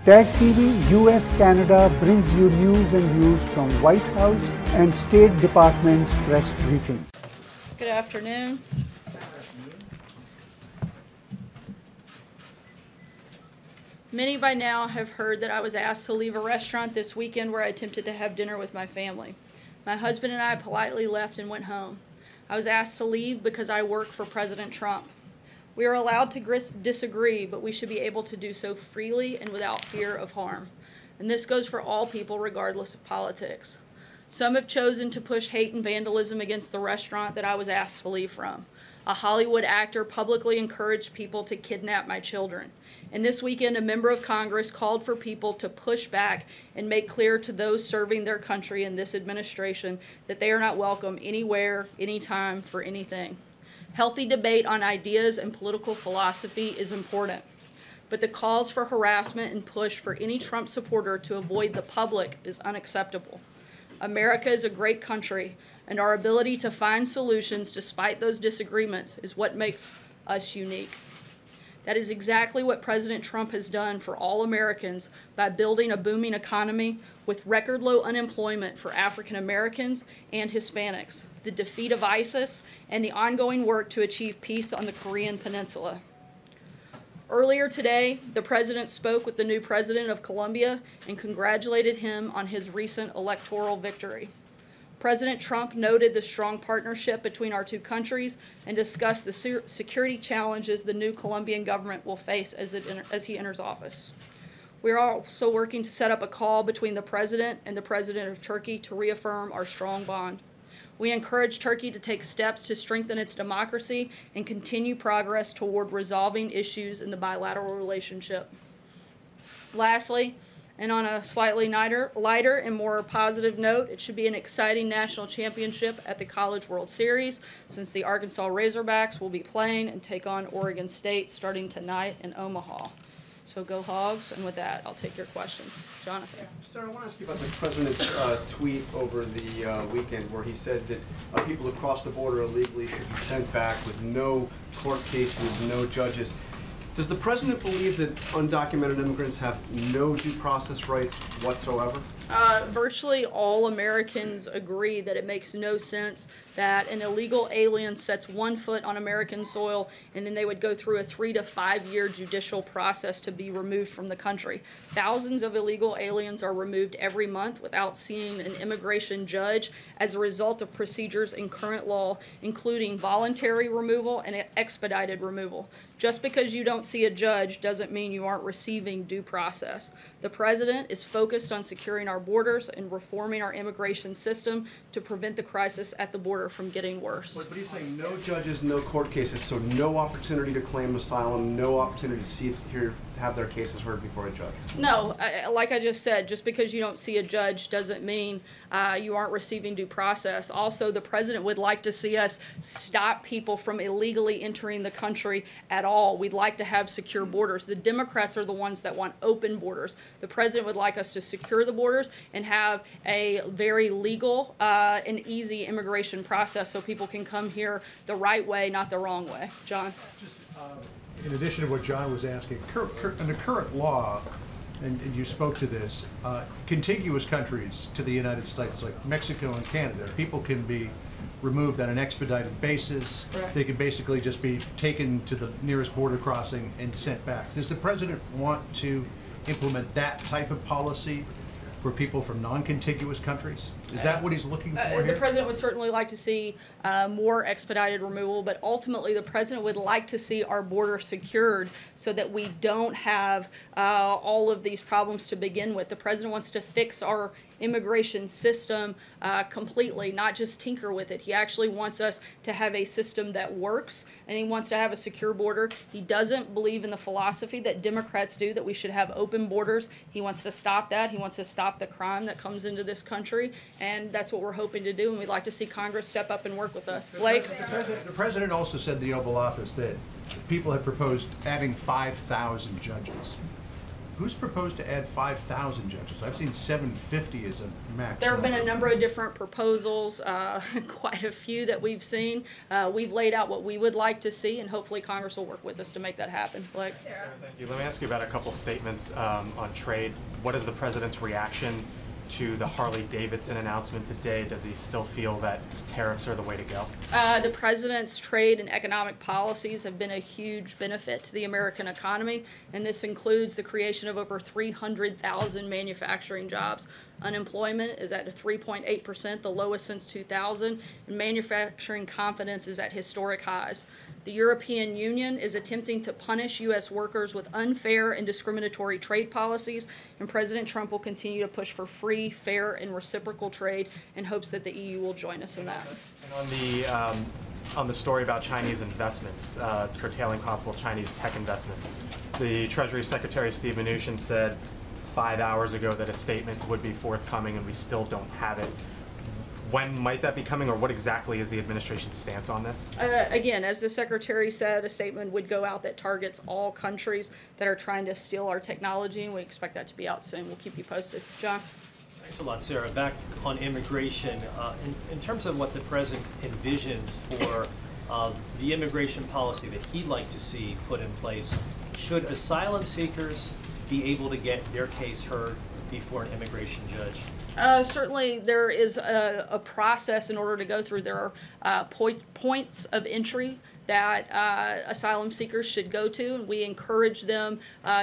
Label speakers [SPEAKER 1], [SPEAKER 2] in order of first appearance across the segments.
[SPEAKER 1] TAG TV US Canada brings you news and views from White House and State Department's press briefings.
[SPEAKER 2] Good afternoon. Many by now have heard that I was asked to leave a restaurant this weekend where I attempted to have dinner with my family. My husband and I politely left and went home. I was asked to leave because I work for President Trump. We are allowed to disagree, but we should be able to do so freely and without fear of harm. And this goes for all people regardless of politics. Some have chosen to push hate and vandalism against the restaurant that I was asked to leave from. A Hollywood actor publicly encouraged people to kidnap my children. And this weekend, a member of Congress called for people to push back and make clear to those serving their country in this administration that they are not welcome anywhere, anytime, for anything. Healthy debate on ideas and political philosophy is important, but the calls for harassment and push for any Trump supporter to avoid the public is unacceptable. America is a great country, and our ability to find solutions despite those disagreements is what makes us unique. That is exactly what President Trump has done for all Americans by building a booming economy with record low unemployment for African Americans and Hispanics, the defeat of ISIS, and the ongoing work to achieve peace on the Korean Peninsula. Earlier today, the President spoke with the new President of Colombia and congratulated him on his recent electoral victory. President Trump noted the strong partnership between our two countries and discussed the security challenges the new Colombian government will face as he enters office. We are also working to set up a call between the President and the President of Turkey to reaffirm our strong bond. We encourage Turkey to take steps to strengthen its democracy and continue progress toward resolving issues in the bilateral relationship. Lastly, and on a slightly lighter and more positive note, it should be an exciting national championship at the College World Series, since the Arkansas Razorbacks will be playing and take on Oregon State starting tonight in Omaha. So go Hogs, and with that, I'll take your questions. Jonathan.
[SPEAKER 3] Sir, I want to ask you about the President's tweet over the weekend where he said that people who cross the border illegally should be sent back with no court cases, no judges. Does the President believe that undocumented immigrants have no due process rights whatsoever?
[SPEAKER 2] Virtually all Americans agree that it makes no sense that an illegal alien sets one foot on American soil and then they would go through a 3 to 5 year judicial process to be removed from the country. Thousands of illegal aliens are removed every month without seeing an immigration judge as a result of procedures in current law, including voluntary removal and expedited removal. Just because you don't see a judge doesn't mean you aren't receiving due process. The President is focused on securing our borders and reforming our immigration system to prevent the crisis at the border from getting worse.
[SPEAKER 3] But he's saying no judges, no court cases, so no opportunity to claim asylum, no opportunity to have their cases heard before a judge.
[SPEAKER 2] No, like I just said, just because you don't see a judge doesn't mean you aren't receiving due process. Also, the President would like to see us stop people from illegally entering the country at all. We'd like to have secure borders. The Democrats are the ones that want open borders. The President would like us to secure the borders and have a very legal and easy immigration process so people can come here the right way, not the wrong way. John?
[SPEAKER 4] In addition to what John was asking, under current law, and you spoke to this, contiguous countries to the United States, like Mexico and Canada, people can be removed on an expedited basis.
[SPEAKER 2] Correct.
[SPEAKER 4] They can basically just be taken to the nearest border crossing and sent back. Does the President want to implement that type of policy for people from non-contiguous countries? Is that what he's looking for here?
[SPEAKER 2] The President would certainly like to see more expedited removal, but ultimately the President would like to see our border secured so that we don't have all of these problems to begin with. The President wants to fix our immigration system completely, not just tinker with it. He actually wants us to have a system that works, and he wants to have a secure border. He doesn't believe in the philosophy that Democrats do, that we should have open borders. He wants to stop that. He wants to stop the crime that comes into this country, and that's what we're hoping to do, and we'd like to see Congress step up and work with us. Blake?
[SPEAKER 4] The President also said in the Oval Office that people had proposed adding 5,000 judges. Who's proposed to add 5,000 judges? I've seen 750 as a max.
[SPEAKER 2] There have been a
[SPEAKER 4] number.
[SPEAKER 2] number of different proposals, quite a few that we've seen. We've laid out what we would like to see, and hopefully Congress will work with us to make that happen. Blake?
[SPEAKER 5] Sarah, thank you. Let me ask you about a couple statements on trade. What is the president's reaction to the Harley-Davidson announcement today? Does he still feel that tariffs are the way to go?
[SPEAKER 2] The president's trade and economic policies have been a huge benefit to the American economy, and this includes the creation of over 300,000 manufacturing jobs. Unemployment is at 3.8%, the lowest since 2000, and manufacturing confidence is at historic highs. The European Union is attempting to punish U.S. workers with unfair and discriminatory trade policies, and President Trump will continue to push for free, fair, and reciprocal trade in hopes that the EU will join us in that.
[SPEAKER 5] And on the story about Chinese investments, curtailing possible Chinese tech investments, the Treasury Secretary Steve Mnuchin said 5 hours ago that a statement would be forthcoming, and we still don't have it. When might that be coming, or what exactly is the administration's stance on this?
[SPEAKER 2] Again, as the Secretary said, a statement would go out that targets all countries that are trying to steal our technology, and we expect that to be out soon. We'll keep you posted. John?
[SPEAKER 6] Thanks a lot, Sarah. Back on immigration, in terms of what the President envisions for the immigration policy that he'd like to see put in place, should asylum seekers be able to get their case heard before an immigration judge?
[SPEAKER 2] Certainly, there is a process in order to go through. There are points of entry that asylum seekers should go to, and we encourage them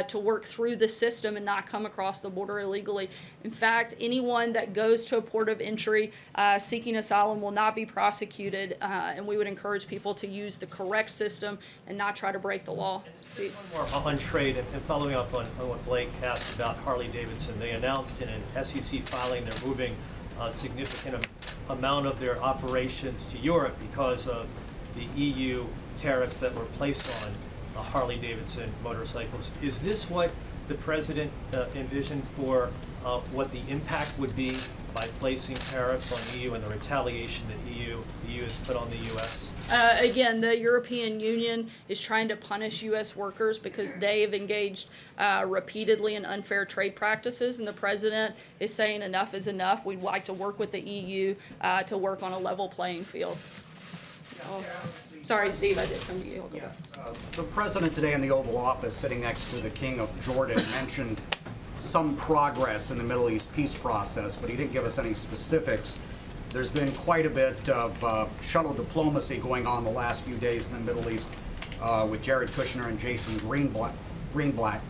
[SPEAKER 2] to work through the system and not come across the border illegally. In fact, anyone that goes to a port of entry seeking asylum will not be prosecuted, and we would encourage people to use the correct system and not try to break the law. Steve?
[SPEAKER 6] One more on trade, and following up on what Blake asked about Harley-Davidson. They announced in an SEC filing they're moving a significant amount of their operations to Europe because of the EU tariffs that were placed on Harley-Davidson motorcycles. Is this what the President envisioned for what the impact would be by placing tariffs on EU and the retaliation that the EU has put on the U.S.?
[SPEAKER 2] Again, the European Union is trying to punish U.S. workers because they have engaged repeatedly in unfair trade practices, and the President is saying enough is enough. We'd like to work with the EU to work on a level playing field. Sorry, Steve, I did come to you.
[SPEAKER 7] Yes. The President today in the Oval Office, sitting next to the King of Jordan, mentioned some progress in the Middle East peace process, but he didn't give us any specifics. There's been quite a bit of shuttle diplomacy going on the last few days in the Middle East with Jared Kushner and Jason Greenblatt.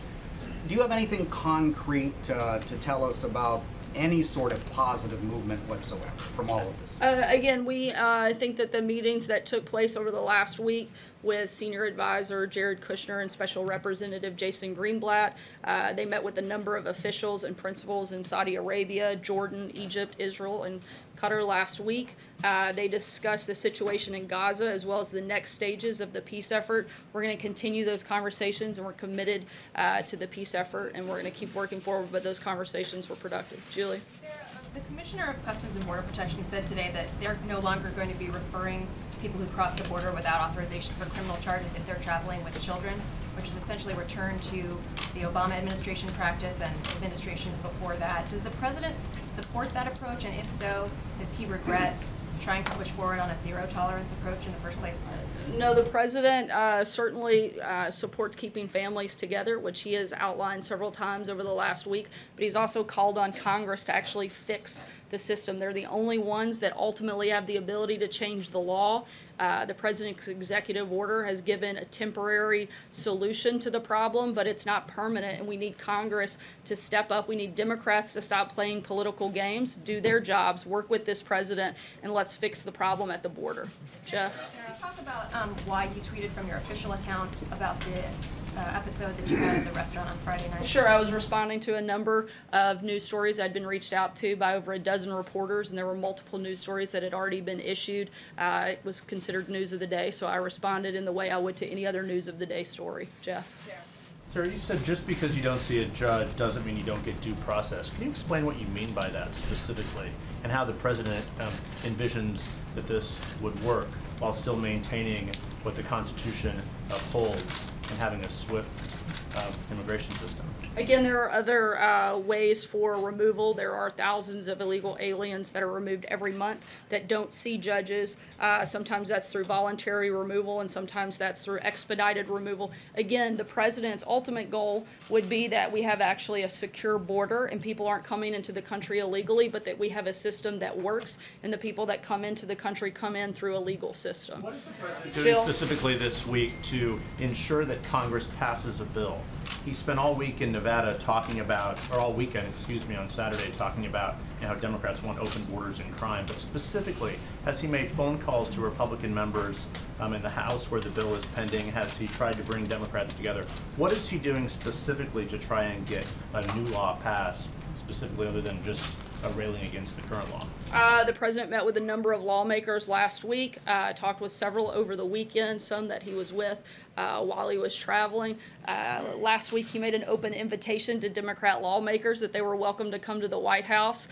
[SPEAKER 7] Do you have anything concrete to tell us about any sort of positive movement whatsoever from all of this?
[SPEAKER 2] Again, we think that the meetings that took place over the last week with Senior Advisor Jared Kushner and Special Representative Jason Greenblatt, they met with a number of officials and principals in Saudi Arabia, Jordan, Egypt, Israel, and Qatar last week. They discussed the situation in Gaza as well as the next stages of the peace effort. We're going to continue those conversations, and we're committed to the peace effort, and we're going to keep working forward, but those conversations were productive. Julie?
[SPEAKER 8] Sarah, the Commissioner of Customs and Border Protection said today that they're no longer going to be referring people who cross the border without authorization for criminal charges if they're traveling with children, which is essentially a return to the Obama administration practice and administrations before that. Does the President support that approach, and if so, does he regret trying to push forward on a zero-tolerance approach in the first place?
[SPEAKER 2] No, the President certainly supports keeping families together, which he has outlined several times over the last week, but he's also called on Congress to actually fix the system. They're the only ones that ultimately have the ability to change the law. The President's executive order has given a temporary solution to the problem, but it's not permanent, and we need Congress to step up. We need Democrats to stop playing political games, do their jobs, work with this President, and let's fix the problem at the border. Jeff?
[SPEAKER 8] Can you talk about why you tweeted from your official account about the episode that you had at the restaurant on Friday night?
[SPEAKER 2] Sure, I was responding to a number of news stories. I'd been reached out to by over a dozen reporters, and there were multiple news stories that had already been issued. It was considered news of the day, so I responded in the way I would to any other news of the day story. Jeff?
[SPEAKER 9] Sir, you said just because you don't see a judge doesn't mean you don't get due process. Can you explain what you mean by that specifically, and how the President envisions that this would work while still maintaining what the Constitution upholds and having a swift immigration system?
[SPEAKER 2] Again, there are other ways for removal. There are thousands of illegal aliens that are removed every month that don't see judges. Sometimes that's through voluntary removal, and sometimes that's through expedited removal. Again, the president's ultimate goal would be that we have actually a secure border and people aren't coming into the country illegally, but that we have a system that works and the people that come into the country come in through a legal system.
[SPEAKER 9] What is the president doing specifically this week to ensure that Congress passes a bill? He spent all week in Nevada talking about, or all weekend, excuse me, on Saturday talking about how Democrats want open borders and crime. But specifically, has he made phone calls to Republican members in the House where the bill is pending? Has he tried to bring Democrats together? What is he doing specifically to try and get a new law passed, specifically other than just railing against the current law?
[SPEAKER 2] The president met with a number of lawmakers last week, talked with several over the weekend, some that he was with while he was traveling. Last week he made an open invitation to Democrat lawmakers that they were welcome to come to the White House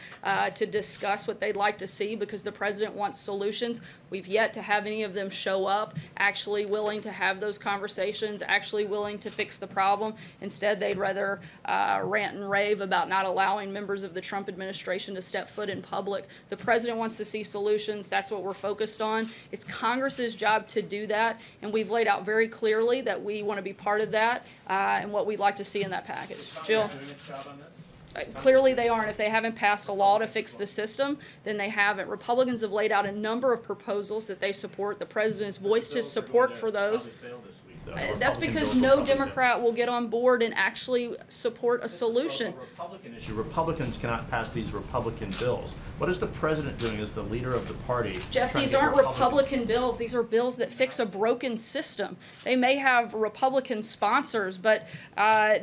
[SPEAKER 2] to discuss what they'd like to see, because the president wants solutions. We've yet to have any of them show up actually willing to have those conversations, actually willing to fix the problem. Instead, they'd rather rant and rave about not allowing members of the Trump administration to step foot in public. The president wants to see solutions. That's what we're focused on. It's Congress's job to do that, and we've laid out very clearly that we want to be part of that and what we'd like to see in that package. Jill?
[SPEAKER 9] Doing its job on this?
[SPEAKER 2] Clearly they aren't. If they haven't passed a law to fix the system, then they haven't. Republicans have laid out a number of proposals that they support. The president has voiced his support for those. That's because no Democrat will get on board and actually support a solution.
[SPEAKER 9] Republican issue. Republicans cannot pass these Republican bills. What is the president doing as the leader of the party?
[SPEAKER 2] Jeff, these aren't Republican bills. These are bills that fix a broken system. They may have Republican sponsors, but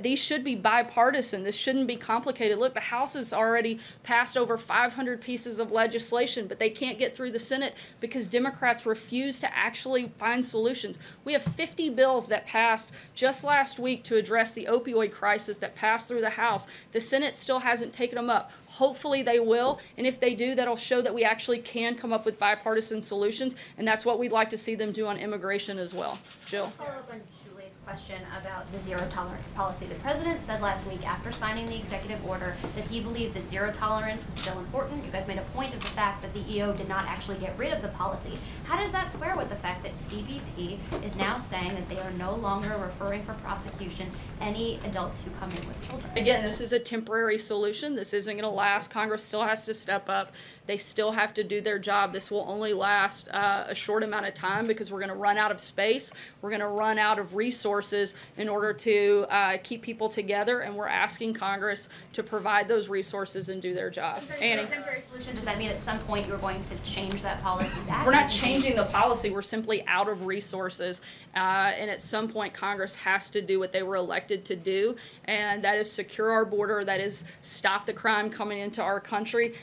[SPEAKER 2] these should be bipartisan. This shouldn't be complicated. Look, the House has already passed over 500 pieces of legislation, but they can't get through the Senate because Democrats refuse to actually find solutions. We have 50 bills that passed just last week to address the opioid crisis that passed through the House. The Senate still hasn't taken them up. Hopefully they will, and if they do, that'll show that we actually can come up with bipartisan solutions, and that's what we'd like to see them do on immigration as well. Jill?
[SPEAKER 10] Follow up on Shulei's question about the zero tolerance policy. The president said last week after signing the executive order that he believed that zero tolerance was still important. You guys made a point of the fact that the EO did not actually get rid of the policy. How does that square with the fact that CBP is now saying that they are no longer referring for prosecution any adults who come in with children?
[SPEAKER 2] Again, this is a temporary solution. This isn't going to last. Congress still has to step up. They still have to do their job. This will only last a short amount of time because we're going to run out of space. We're going to run out of resources in order to keep people together, and we're asking Congress to provide those resources and do their job. Annie?
[SPEAKER 10] Temporary solution, does that mean at some point you're going to change that policy back?
[SPEAKER 2] We're not changing the policy. We're simply out of resources. And at some point, Congress has to do what they were elected to do, and that is secure our border, that is stop the crime coming into our country.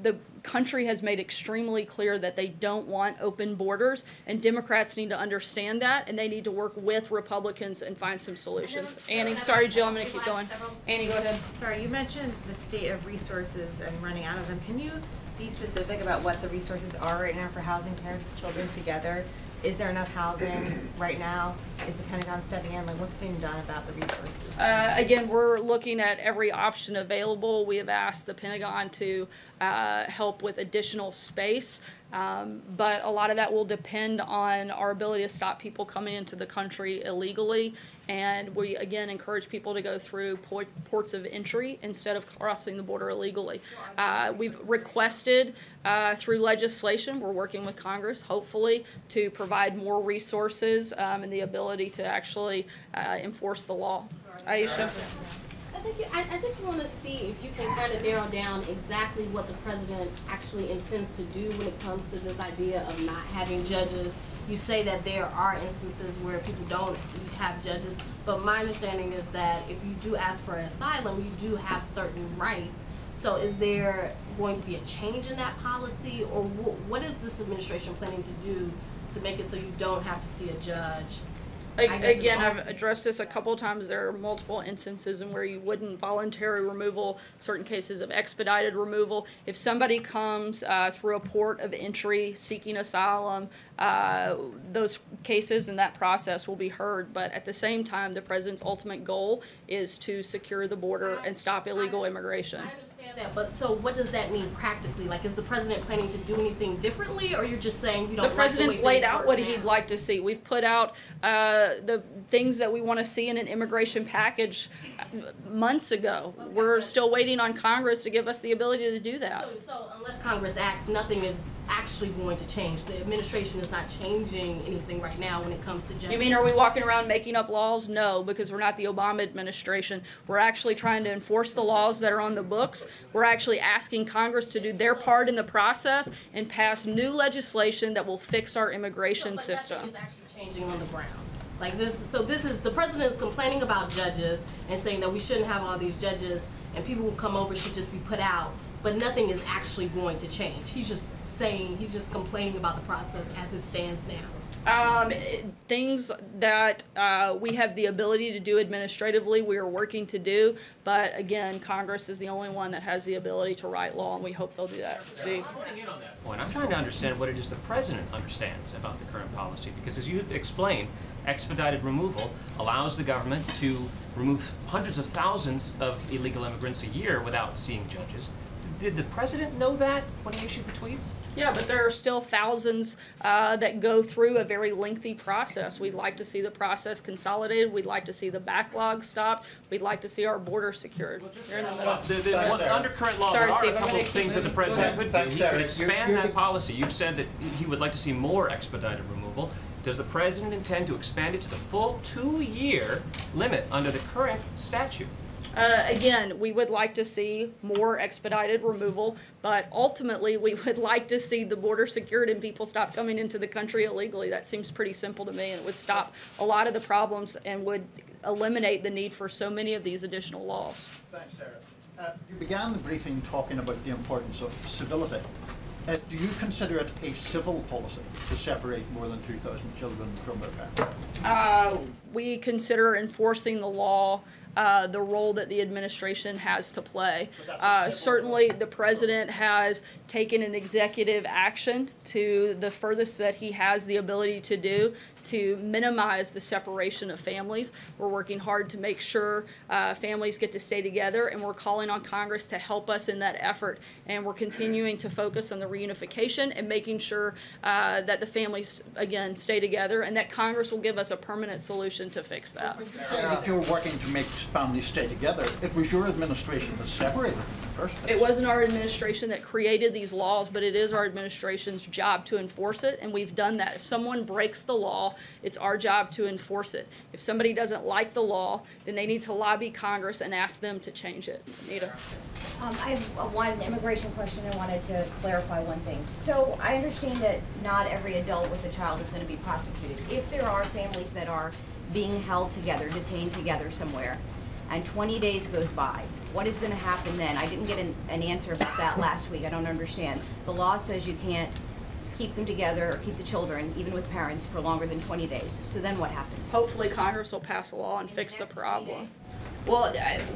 [SPEAKER 2] The country has made extremely clear that they don't want open borders, and Democrats need to understand that, and they need to work with Republicans and find some solutions. Annie, sorry, Jill, I'm going to keep going. Annie, go ahead.
[SPEAKER 11] Sorry, you mentioned the state of resources and running out of them. Can you be specific about what the resources are right now for housing parents with children together? Is there enough housing right now? Is the Pentagon stepping in? Like, what's being done about the resources?
[SPEAKER 2] Again, we're looking at every option available. We have asked the Pentagon to help with additional space, but a lot of that will depend on our ability to stop people coming into the country illegally. And we, again, encourage people to go through ports of entry instead of crossing the border illegally. We've requested through legislation, we're working with Congress, hopefully, to provide more resources and the ability to actually enforce the law. Aisha?
[SPEAKER 12] I just want to see if you can kind of narrow down exactly what the president actually intends to do when it comes to this idea of not having judges. You say that there are instances where people don't have judges, but my understanding is that if you do ask for asylum, you do have certain rights. So is there going to be a change in that policy, or what is this administration planning to do to make it so you don't have to see a judge
[SPEAKER 2] Again, I've addressed this a couple of times. There are multiple instances in where you wouldn't voluntary removal, certain cases of expedited removal. If somebody comes through a port of entry seeking asylum, those cases and that process will be heard. But at the same time, the president's ultimate goal is to secure the border and stop illegal immigration.
[SPEAKER 12] I understand that, but so what does that mean practically? Like, is the president planning to do anything differently, or you're just saying you don't?
[SPEAKER 2] The president's laid out what he'd like to see. We've put out the things that we want to see in an immigration package months ago. Okay. We're still waiting on Congress to give us the ability to do that.
[SPEAKER 12] So unless Congress acts, nothing is actually going to change. The administration is not changing anything right now when it comes to judges.
[SPEAKER 2] You mean, are we walking around making up laws? No, because we're not the Obama administration. We're actually trying to enforce the laws that are on the books. We're actually asking Congress to do their part in the process and pass new legislation that will fix our immigration system.
[SPEAKER 12] Nothing is actually changing on the ground. Like this, so this is, the president is complaining about judges and saying that we shouldn't have all these judges and people who come over should just be put out, but nothing is actually going to change. He's just saying, he's just complaining about the process as it stands now.
[SPEAKER 2] Things that we have the ability to do administratively, we are working to do, but again, Congress is the only one that has the ability to write law, and we hope they'll do that. See?
[SPEAKER 13] I'm trying to understand what it is the president understands about the current policy, because as you explained, expedited removal allows the government to remove hundreds of thousands of illegal immigrants a year without seeing judges. Did the president know that when he issued the tweets?
[SPEAKER 2] Yeah, but there are still thousands that go through a very lengthy process. We'd like to see the process consolidated. We'd like to see the backlog stopped. We'd like to see our border secured.
[SPEAKER 13] Under current law, there are a couple of things that the president could do. He could expand that policy. You've said that he would like to see more expedited removal. Does the president intend to expand it to the full 2-year limit under the current statute?
[SPEAKER 2] Again, we would like to see more expedited removal, but ultimately we would like to see the border secured and people stop coming into the country illegally. That seems pretty simple to me, and it would stop a lot of the problems and would eliminate the need for so many of these additional laws.
[SPEAKER 14] Thanks, Sarah. You began the briefing talking about the importance of civility. Do you consider it a civil policy to separate more than 2,000 children from their parents?
[SPEAKER 2] We consider enforcing the law the role that the administration has to play. Certainly the president has taken an executive action to the furthest that he has the ability to do to minimize the separation of families. We're working hard to make sure families get to stay together, and we're calling on Congress to help us in that effort. And we're continuing to focus on the reunification and making sure that the families, again, stay together, and that Congress will give us a permanent solution to fix that.
[SPEAKER 14] That you're working to make families stay together. It was your administration that separated them in the first place.
[SPEAKER 2] It wasn't our administration that created these laws, but it is our administration's job to enforce it, and we've done that. If someone breaks the law, it's our job to enforce it. If somebody doesn't like the law, then they need to lobby Congress and ask them to change it. Anita?
[SPEAKER 15] I have one immigration question. I wanted to clarify one thing. So I understand that not every adult with a child is going to be prosecuted. If there are families that are being held together, detained together somewhere, and 20 days goes by, what is going to happen then? I didn't get an answer about that last week. I don't understand. The law says you can't keep them together or keep the children, even with parents, for longer than 20 days. So then what happens?
[SPEAKER 2] Hopefully Congress will pass a law and fix the problem. Well,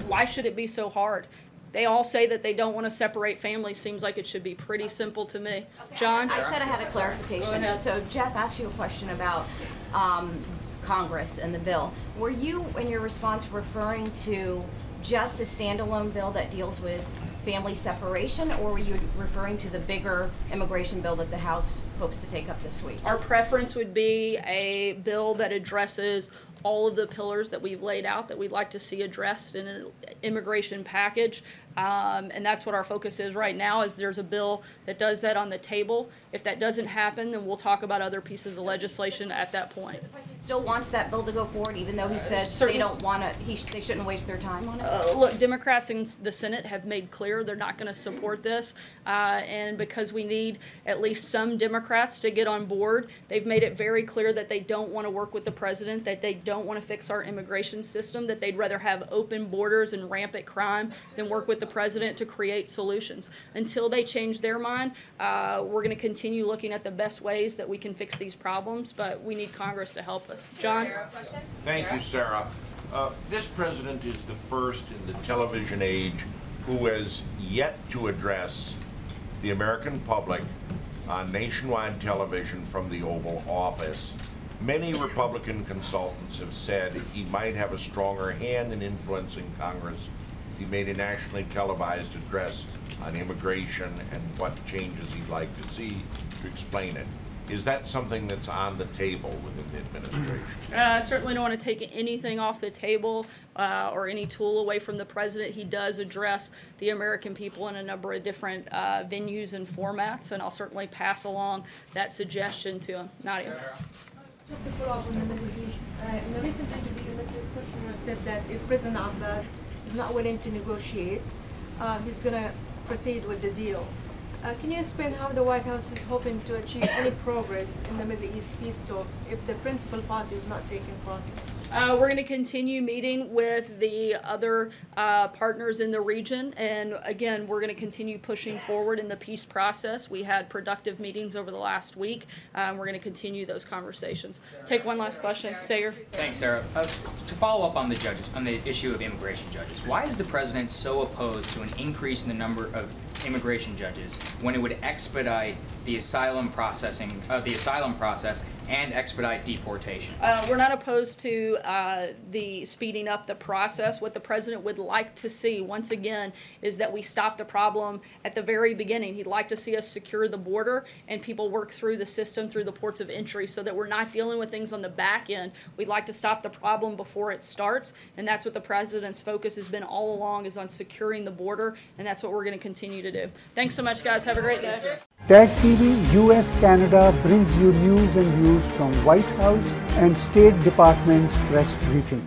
[SPEAKER 2] why should it be so hard? They all say that they don't want to separate families. Seems like it should be pretty simple to me. John?
[SPEAKER 15] I said I had a clarification. So Jeff asked you a question about Congress and the bill. Were you, in your response, referring to just a standalone bill that deals with family separation, or were you referring to the bigger immigration bill that the House hopes to take up this week?
[SPEAKER 2] Our preference would be a bill that addresses all of the pillars that we've laid out that we'd like to see addressed in an immigration package. And that's what our focus is right now, is there's a bill that does that on the table. If that doesn't happen, then we'll talk about other pieces of legislation at that point.
[SPEAKER 15] The president still wants that bill to go forward, even though he said they don't want to, they shouldn't waste their time on it?
[SPEAKER 2] Look, Democrats in the Senate have made clear they're not going to support this. And because we need at least some Democrats to get on board, they've made it very clear that they don't want to work with the president, that they don't don't want to fix our immigration system, that they'd rather have open borders and rampant crime than work with the president to create solutions. Until they change their mind, we're going to continue looking at the best ways that we can fix these problems, but we need Congress to help us. John?
[SPEAKER 16] Thank you, Sarah. This president is the first in the television age who has yet to address the American public on nationwide television from the Oval Office. Many Republican consultants have said he might have a stronger hand in influencing Congress if he made a nationally televised address on immigration and what changes he'd like to see to explain it. Is that something that's on the table within the administration?
[SPEAKER 2] I certainly don't want to take anything off the table or any tool away from the president. He does address the American people in a number of different venues and formats, and I'll certainly pass along that suggestion to him. Nadia.
[SPEAKER 17] Just to follow up on the Middle East, in a recent interview, Mr. Kushner said that if President Abbas is not willing to negotiate, he's going to proceed with the deal. Can you explain how the White House is hoping to achieve any progress in the Middle East peace talks if the principal party is not taking part?
[SPEAKER 2] We're going to continue meeting with the other partners in the region, and again, we're going to continue pushing forward in the peace process. We had productive meetings over the last week. We're going to continue those conversations. Take one last question. Sayer.
[SPEAKER 18] Thanks, Sarah. To follow up on the judges, on the issue of immigration judges, why is the president so opposed to an increase in the number of immigration judges when it would expedite the asylum process and expedite deportation?
[SPEAKER 2] We're not opposed to the speeding up the process. What the president would like to see, once again, is that we stop the problem at the very beginning. He'd like to see us secure the border and people work through the system, through the ports of entry, so that we're not dealing with things on the back end. We'd like to stop the problem before it starts, and that's what the president's focus has been all along, is on securing the border, and that's what we're going to continue to do. Thanks so much, guys. Have a great day.
[SPEAKER 1] TAG TV US Canada brings you news and views from White House and State Department's press briefing.